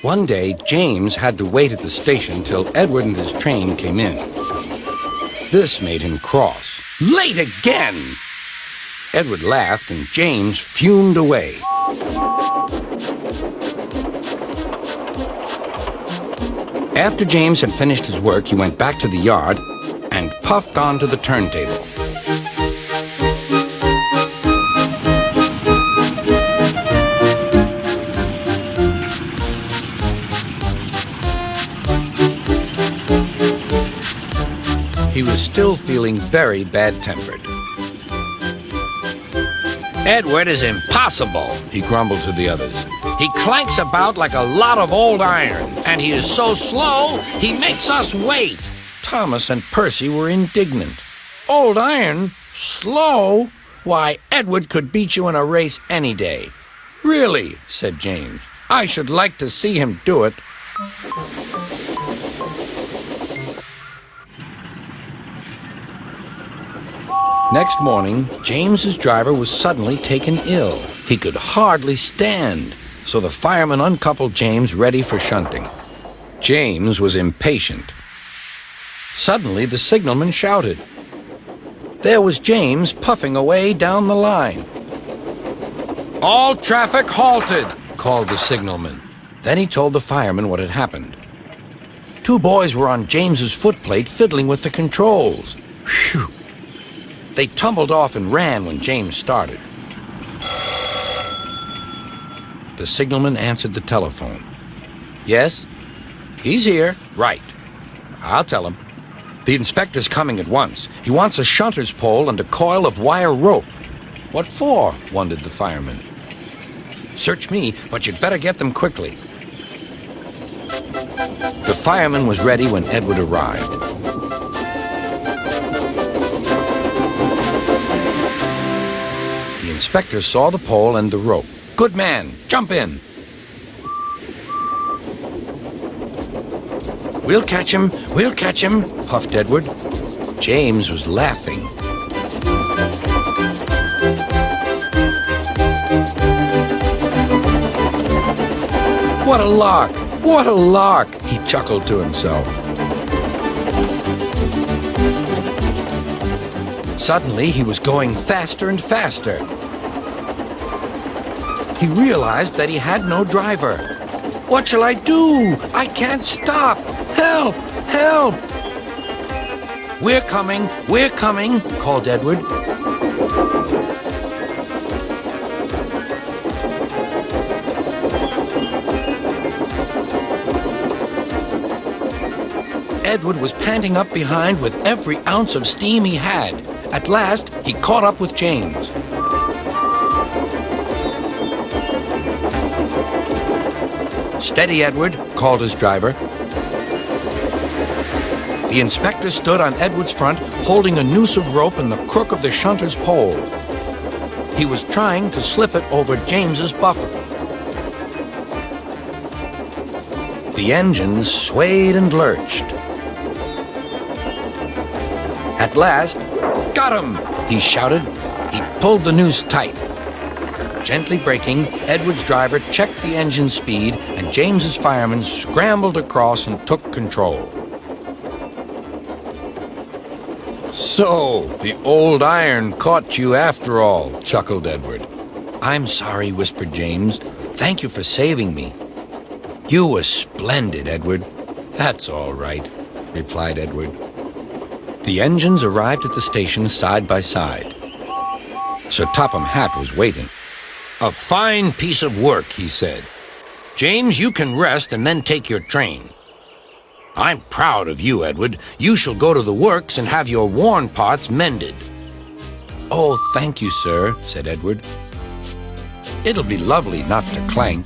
One day, James had to wait at the station till Edward and his train came in. This made him cross. Late again! Edward laughed and James fumed away. After James had finished his work, he went back to the yard and puffed onto the turntable. He was still feeling very bad-tempered. "Edward is impossible," he grumbled to the others. "He clanks about like a lot of old iron, and he is so slow, he makes us wait." Thomas and Percy were indignant. "Old iron? Slow? Why, Edward could beat you in a race any day." "Really?" said James. "I should like to see him do it." Next morning, James's driver was suddenly taken ill. He could hardly stand, so the fireman uncoupled James ready for shunting. James was impatient. Suddenly, the signalman shouted. There was James puffing away down the line. "All traffic halted," called the signalman. Then he told the fireman what had happened. Two boys were on James's footplate fiddling with the controls. Phew! They tumbled off and ran when James started. The signalman answered the telephone. "Yes? He's here. Right. I'll tell him. The inspector's coming at once. He wants a shunter's pole and a coil of wire rope." "What for?" wondered the fireman. "Search me, but you'd better get them quickly." The fireman was ready when Edward arrived. The inspector saw the pole and the rope. "Good man, jump in." We'll catch him, puffed Edward. James was laughing. What a lark, he chuckled to himself. Suddenly, he was going faster and faster. He realized that he had no driver. "What shall I do? I can't stop! Help! Help!" We're coming, called Edward. Edward was panting up behind with every ounce of steam he had. At last, he caught up with James. "Steady, Edward," called his driver. The inspector stood on Edward's front, holding a noose of rope in the crook of the shunter's pole. He was trying to slip it over James's buffer. The engines swayed and lurched. At last, "Got him!" he shouted. He pulled the noose tight. Gently braking, Edward's driver checked the engine speed, and James's fireman scrambled across and took control. "So, the old iron caught you after all," chuckled Edward. "I'm sorry," whispered James. "Thank you for saving me." "You were splendid, Edward." "That's all right," replied Edward. The engines arrived at the station side by side. Sir Topham Hatt was waiting. "A fine piece of work," he said. "James, you can rest and then take your train." "I'm proud of you, Edward. You shall go to the works and have your worn parts mended." "Oh, thank you, sir," said Edward. "It'll be lovely not to clank."